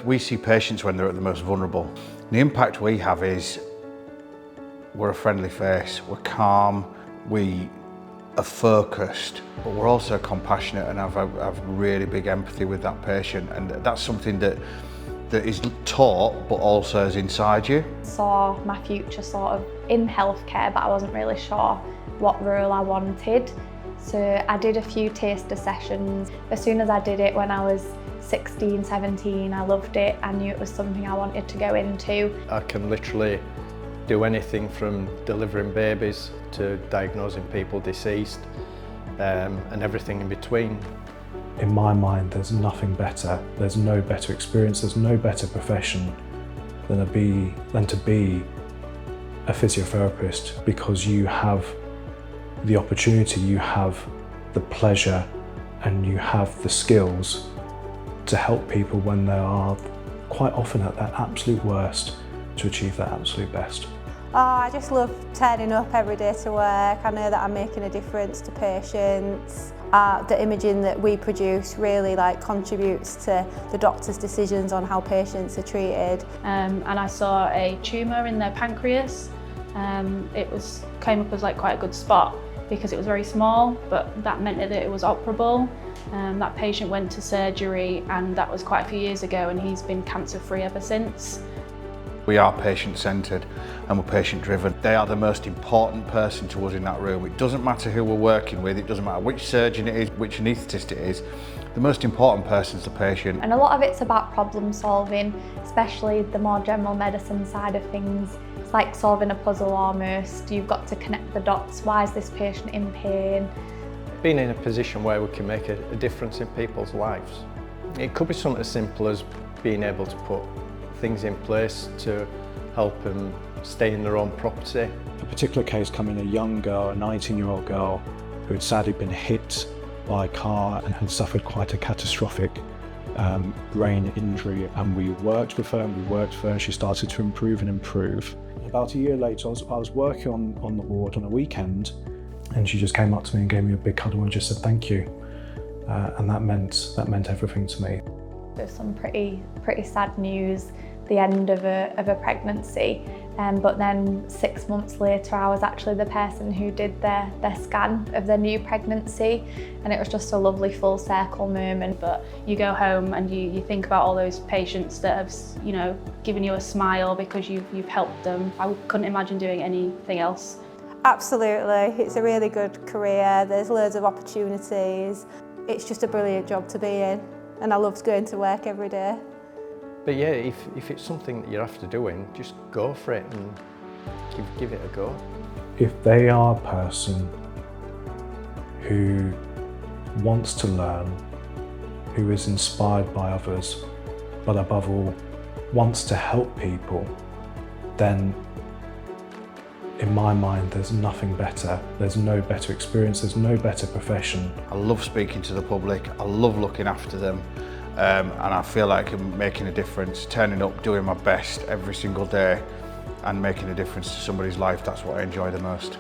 We see patients when they're at the most vulnerable. The impact we have is we're a friendly face, we're calm, we are focused, but we're also compassionate and have really big empathy with that patient, and that's something that is taught but also is inside you. Saw my future sort of in healthcare, but I wasn't really sure what role I wanted. So I did a few taster sessions. As soon as I did it when I was 16, 17, I loved it. I knew it was something I wanted to go into. I can literally do anything from delivering babies to diagnosing people deceased and everything in between. In my mind, there's nothing better. There's no better experience, there's no better profession than to be a physiotherapist, because you have the opportunity, you have the pleasure, and you have the skills to help people when they are quite often at their absolute worst to achieve their absolute best. Oh, I just love turning up every day to work. I know that I'm making a difference to patients. The imaging that we produce really contributes to the doctor's decisions on how patients are treated. And I saw a tumour in their pancreas. It came up as quite a good spot because it was very small, but that meant that it was operable. That patient went to surgery, and that was quite a few years ago, and he's been cancer-free ever since. We are patient-centred and we're patient-driven. They are the most important person to us in that room. It doesn't matter who we're working with, it doesn't matter which surgeon it is, which anaesthetist it is. The most important person is the patient. And a lot of it's about problem solving, especially the more general medicine side of things. It's like solving a puzzle almost. You've got to connect the dots. Why is this patient in pain? Being in a position where we can make a difference in people's lives. It could be something as simple as being able to put things in place to help them stay in their own property. A particular case come in, a young girl, a 19-year-old girl who had sadly been hit by a car and had suffered quite a catastrophic brain injury, and we worked with her and she started to improve and improve. About a year later, I was working on the ward on a weekend, and she just came up to me and gave me a big cuddle and just said thank you, and that meant everything to me. There's some pretty sad news, the end of a pregnancy, but then 6 months later I was actually the person who did their scan of their new pregnancy, and it was just a lovely full circle moment. But you go home and you think about all those patients that have given you a smile because you've helped them. I couldn't imagine doing anything else. Absolutely, it's a really good career, there's loads of opportunities. It's just a brilliant job to be in, and I love going to work every day. But yeah, if it's something that you're after doing, just go for it and give it a go. If they are a person who wants to learn, who is inspired by others, but above all, wants to help people, then in my mind, there's nothing better. There's no better experience, there's no better profession. I love speaking to the public, I love looking after them, and I feel like I'm making a difference, turning up, doing my best every single day and making a difference to somebody's life. That's what I enjoy the most.